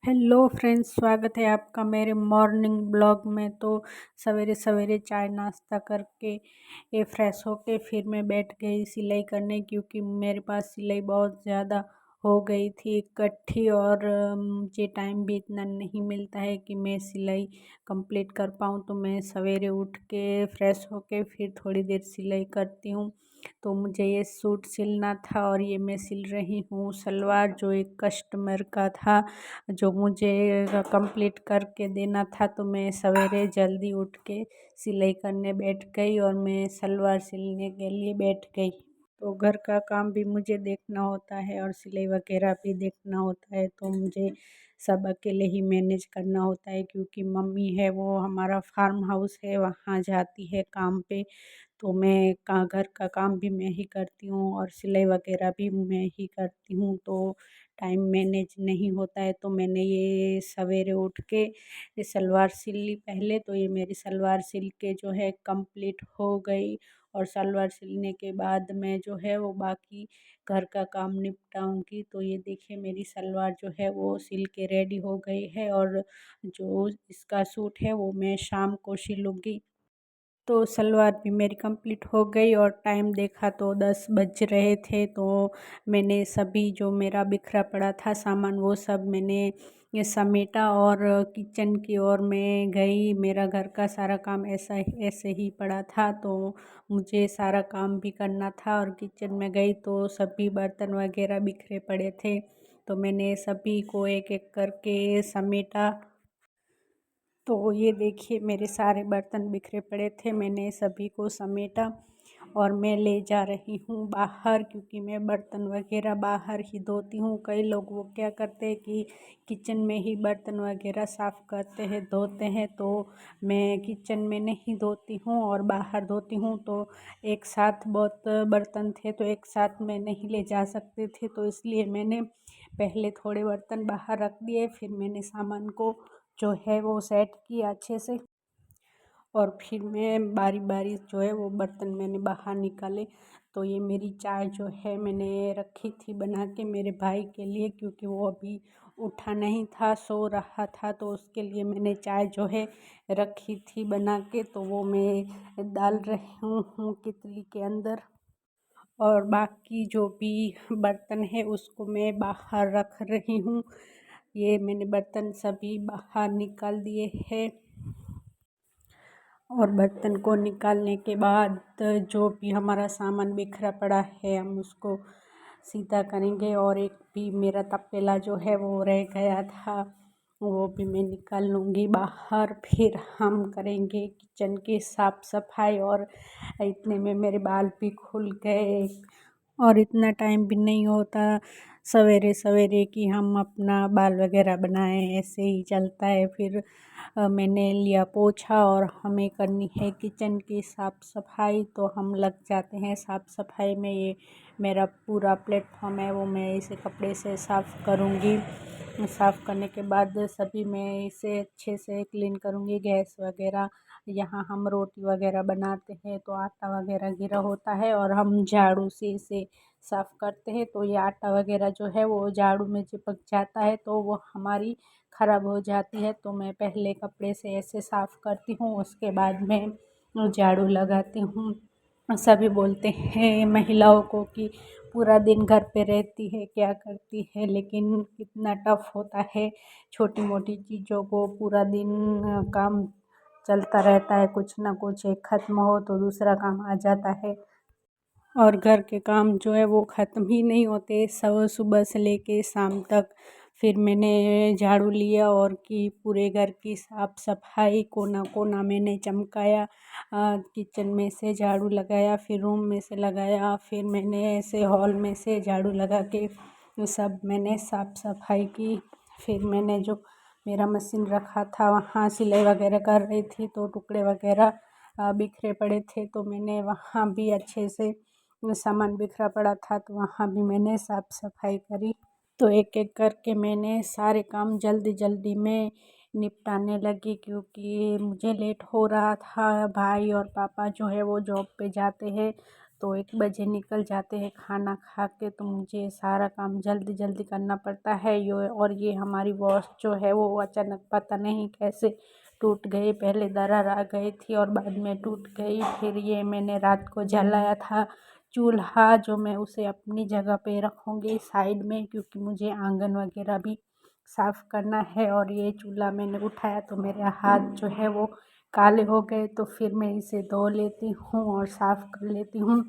Hello friends, स्वागत है आपका मेरे मॉर्निंग ब्लॉग में। तो सवेरे सवेरे चाय नाश्ता करके ये फ्रेश होके फिर मैं बैठ गई सिलाई करने, क्योंकि मेरे पास सिलाई बहुत ज़्यादा हो गई थी इकट्ठी। और मुझे टाइम भी इतना नहीं मिलता है कि मैं सिलाई कंप्लीट कर पाऊँ। तो मैं सवेरे उठ के फ्रेश होके फिर थोड़ी देर सिलाई करती हूँ। तो मुझे ये सूट सिलना था और ये मैं सिल रही हूँ सलवार, जो एक कस्टमर का था जो मुझे कंप्लीट करके देना था। तो मैं सवेरे जल्दी उठ के सिलाई करने बैठ गई और मैं सलवार सिलने के लिए बैठ गई। तो घर का काम भी मुझे देखना होता है और सिलाई वगैरह भी देखना होता है, तो मुझे सब अकेले ही मैनेज करना होता है, क्योंकि मम्मी है वो हमारा फार्म हाउस है वहाँ जाती है काम पे। तो मैं का घर का काम भी मैं ही करती हूँ और सिलाई वगैरह भी मैं ही करती हूँ। तो टाइम मैनेज नहीं होता है। तो मैंने ये सवेरे उठ के ये सलवार सिल ली पहले। तो ये मेरी सलवार सिल के जो है कंप्लीट हो गई। और सलवार सिलने के बाद मैं जो है वो बाकी घर का काम निपटाऊंगी। तो ये देखिए मेरी सलवार जो है वो सिल के रेडी हो गई है, और जो इसका सूट है वो मैं शाम को सिलूँगी। तो सलवार भी मेरी कंप्लीट हो गई और टाइम देखा तो 10 बज रहे थे। तो मैंने सभी जो मेरा बिखरा पड़ा था सामान वो सब मैंने ये समेटा और किचन की ओर मैं गई। मेरा घर का सारा काम ऐसे ही पड़ा था, तो मुझे सारा काम भी करना था। और किचन में गई तो सभी बर्तन वगैरह बिखरे पड़े थे, तो मैंने सभी को एक एक करके समेटा। तो ये देखिए मेरे सारे बर्तन बिखरे पड़े थे, मैंने सभी को समेटा और मैं ले जा रही हूँ बाहर, क्योंकि मैं बर्तन वगैरह बाहर ही धोती हूँ। कई लोग वो क्या करते हैं कि किचन में ही बर्तन वगैरह साफ़ करते हैं धोते हैं, तो मैं किचन में नहीं धोती हूँ और बाहर धोती हूँ। तो एक साथ बहुत बर्तन थे, तो एक साथ मैं नहीं ले जा सकते थे, तो इसलिए मैंने पहले थोड़े बर्तन बाहर रख दिए, फिर मैंने सामान को जो है वो सेट किया अच्छे से। और फिर मैं बारी बारी जो है वो बर्तन मैंने बाहर निकाले। तो ये मेरी चाय जो है मैंने रखी थी बना के मेरे भाई के लिए, क्योंकि वो अभी उठा नहीं था, सो रहा था। तो उसके लिए मैंने चाय जो है रखी थी बना के, तो वो मैं डाल रही हूँ कितली के अंदर। और बाकी जो भी बर्तन है उसको मैं बाहर रख रही हूँ। ये मैंने बर्तन सभी बाहर निकाल दिए हैं। और बर्तन को निकालने के बाद जो भी हमारा सामान बिखरा पड़ा है हम उसको सीधा करेंगे। और एक भी मेरा तपेला जो है वो रह गया था, वो भी मैं निकाल लूँगी बाहर। फिर हम करेंगे किचन की साफ़ सफाई। और इतने में मेरे बाल भी खुल गए, और इतना टाइम भी नहीं होता सवेरे सवेरे कि हम अपना बाल वगैरह बनाएं, ऐसे ही चलता है। फिर मैंने लिया पोछा और हमें करनी है किचन की साफ़ सफाई, तो हम लग जाते हैं साफ़ सफाई में। ये मेरा पूरा प्लेटफॉर्म है वो मैं इसे कपड़े से साफ़ करूँगी। साफ़ करने के बाद सभी मैं इसे अच्छे से क्लीन करूँगी, गैस वगैरह। यहाँ हम रोटी वगैरह बनाते हैं तो आटा वगैरह गिरा होता है और हम झाड़ू से इसे साफ़ करते हैं। तो ये आटा वगैरह जो है वो झाड़ू में चिपक जाता है, तो वो हमारी ख़राब हो जाती है। तो मैं पहले कपड़े से ऐसे साफ़ करती हूँ, उसके बाद मैं झाड़ू लगाती हूँ। सभी बोलते हैं महिलाओं को कि पूरा दिन घर पे रहती है क्या करती है, लेकिन कितना टफ़ होता है छोटी मोटी चीज़ों को पूरा दिन काम चलता रहता है। कुछ ना कुछ एक ख़त्म हो तो दूसरा काम आ जाता है, और घर के काम जो है वो ख़त्म ही नहीं होते सुबह से लेके शाम तक। फिर मैंने झाड़ू लिया और की पूरे घर की साफ़ सफाई, कोना कोना मैंने चमकाया। किचन में से झाड़ू लगाया, फिर रूम में से लगाया, फिर मैंने ऐसे हॉल में से झाड़ू लगा के सब मैंने साफ़ सफाई की। फिर मैंने जो मेरा मशीन रखा था वहाँ सिलाई वगैरह कर रही थी, तो टुकड़े वगैरह बिखरे पड़े थे, तो मैंने वहाँ भी अच्छे से सामान बिखरा पड़ा था तो वहाँ भी मैंने साफ़ सफाई करी। तो एक एक करके मैंने सारे काम जल्दी जल्दी में निपटाने लगी, क्योंकि मुझे लेट हो रहा था। भाई और पापा जो है वो जॉब पे जाते हैं, तो 1 बजे निकल जाते हैं खाना खा के। तो मुझे सारा काम जल्दी जल्दी करना पड़ता है। और ये हमारी वॉच जो है वो अचानक पता नहीं कैसे टूट गई। पहले दरार आ गई थी और बाद में टूट गई। फिर ये मैंने रात को जलाया था चूल्हा, जो मैं उसे अपनी जगह पे रखूँगी साइड में, क्योंकि मुझे आंगन वगैरह भी साफ़ करना है। और ये चूल्हा मैंने उठाया तो मेरे हाथ जो है वो काले हो गए। तो फिर मैं इसे धो लेती हूँ और साफ़ कर लेती हूँ।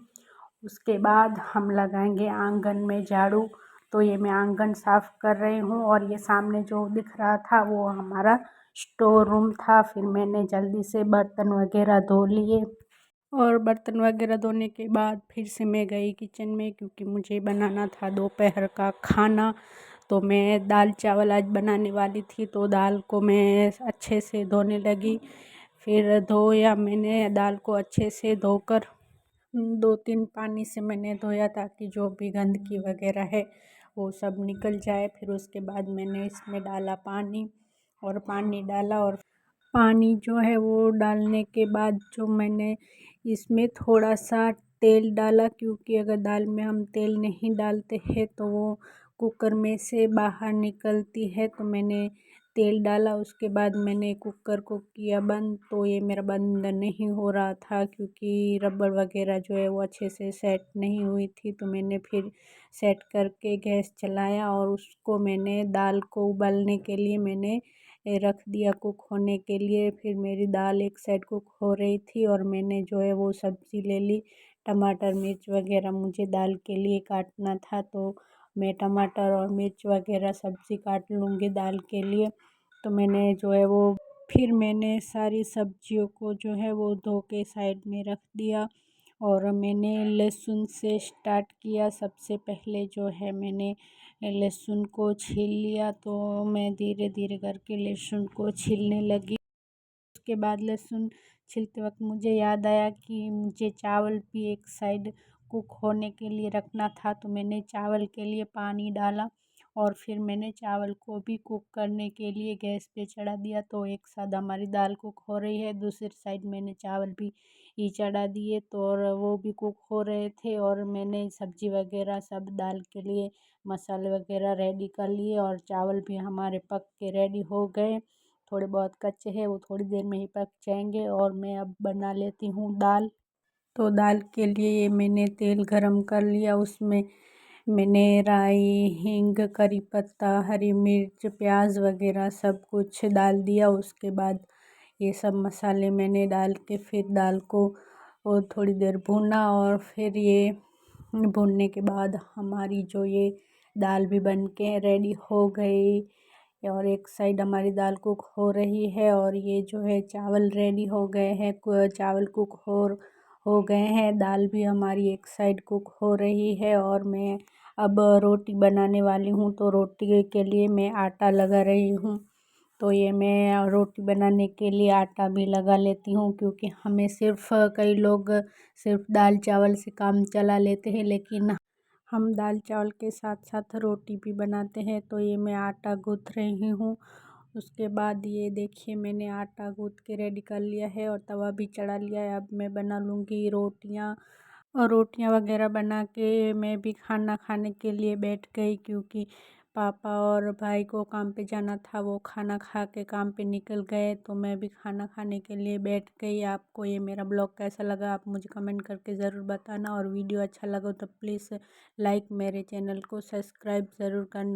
उसके बाद हम लगाएंगे आंगन में झाड़ू। तो ये मैं आंगन साफ़ कर रही हूँ। और ये सामने जो दिख रहा था वो हमारा स्टोर रूम था। फिर मैंने जल्दी से बर्तन वगैरह धो लिए और बर्तन वगैरह धोने के बाद फिर से मैं गई किचन में, क्योंकि मुझे बनाना था दोपहर का खाना। तो मैं दाल चावल आज बनाने वाली थी। तो दाल को मैं अच्छे से धोने लगी। फिर धोया मैंने दाल को अच्छे से धोकर 2-3 पानी से मैंने धोया, ताकि जो भी गंदगी वगैरह है वो सब निकल जाए। फिर उसके बाद मैंने इसमें डाला पानी, और पानी डाला, और पानी जो है वो डालने के बाद जो मैंने इसमें थोड़ा सा तेल डाला, क्योंकि अगर दाल में हम तेल नहीं डालते हैं तो वो कुकर में से बाहर निकलती है। तो मैंने तेल डाला। उसके बाद मैंने कुकर को किया बंद। तो ये मेरा बंद नहीं हो रहा था, क्योंकि रबड़ वगैरह जो है वो अच्छे से सेट नहीं हुई थी। तो मैंने फिर सेट करके गैस चलाया और उसको मैंने दाल को उबालने के लिए मैंने रख दिया कुक होने के लिए। फिर मेरी दाल एक साइड कुक हो रही थी और मैंने जो है वो सब्ज़ी ले ली। टमाटर मिर्च वगैरह मुझे दाल के लिए काटना था, तो मैं टमाटर और मिर्च वगैरह सब्ज़ी काट लूँगी दाल के लिए। तो मैंने जो है वो फिर मैंने सारी सब्जियों को जो है वो धो के साइड में रख दिया। और मैंने लहसुन से स्टार्ट किया। सबसे पहले जो है मैंने लहसुन को छील लिया। तो मैं धीरे धीरे करके लहसुन को छीलने लगी। उसके बाद लहसुन छीलते वक्त मुझे याद आया कि मुझे चावल भी एक साइड कुक होने के लिए रखना था। तो मैंने चावल के लिए पानी डाला और फिर मैंने चावल को भी कुक करने के लिए गैस पे चढ़ा दिया। तो एक साइड हमारी दाल कुक हो रही है, दूसरी साइड मैंने चावल भी ही चढ़ा दिए। तो और वो भी कुक हो रहे थे और मैंने सब्ज़ी वगैरह सब दाल के लिए मसाले वगैरह रेडी कर लिए और चावल भी हमारे पक के रेडी हो गए। थोड़े बहुत कच्चे हैं, वो थोड़ी देर में ही पक जाएंगे। और मैं अब बना लेती हूँ दाल। तो दाल के लिए ये मैंने तेल गरम कर लिया। उसमें मैंने राई, हींग, करी पत्ता, हरी मिर्च, प्याज वगैरह सब कुछ डाल दिया। उसके बाद ये सब मसाले मैंने डाल के फिर दाल को और थोड़ी देर भूना। और फिर ये भूनने के बाद हमारी जो ये दाल भी बन के रेडी हो गई। और एक साइड हमारी दाल कुक हो रही है और ये जो है चावल रेडी हो गए हैं। चावल कुक हो गए हैं। दाल भी हमारी एक साइड कुक हो रही है और मैं अब रोटी बनाने वाली हूँ। तो रोटी के लिए मैं आटा लगा रही हूँ। तो ये मैं रोटी बनाने के लिए आटा भी लगा लेती हूँ, क्योंकि हमें सिर्फ कई लोग सिर्फ दाल चावल से काम चला लेते हैं, लेकिन हम दाल चावल के साथ साथ रोटी भी बनाते हैं। तो ये मैं आटा गूँथ रही हूँ। उसके बाद ये देखिए मैंने आटा गूँथ के रेडी कर लिया है और तवा भी चढ़ा लिया है। अब मैं बना लूँगी रोटियाँ। और रोटियाँ वगैरह बना के मैं भी खाना खाने के लिए बैठ गई, क्योंकि पापा और भाई को काम पे जाना था। वो खाना खा के काम पे निकल गए, तो मैं भी खाना खाने के लिए बैठ गई। आपको ये मेरा ब्लॉग कैसा लगा आप मुझे कमेंट करके ज़रूर बताना। और वीडियो अच्छा लगा तो प्लीज़ लाइक, मेरे चैनल को सब्सक्राइब ज़रूर करना।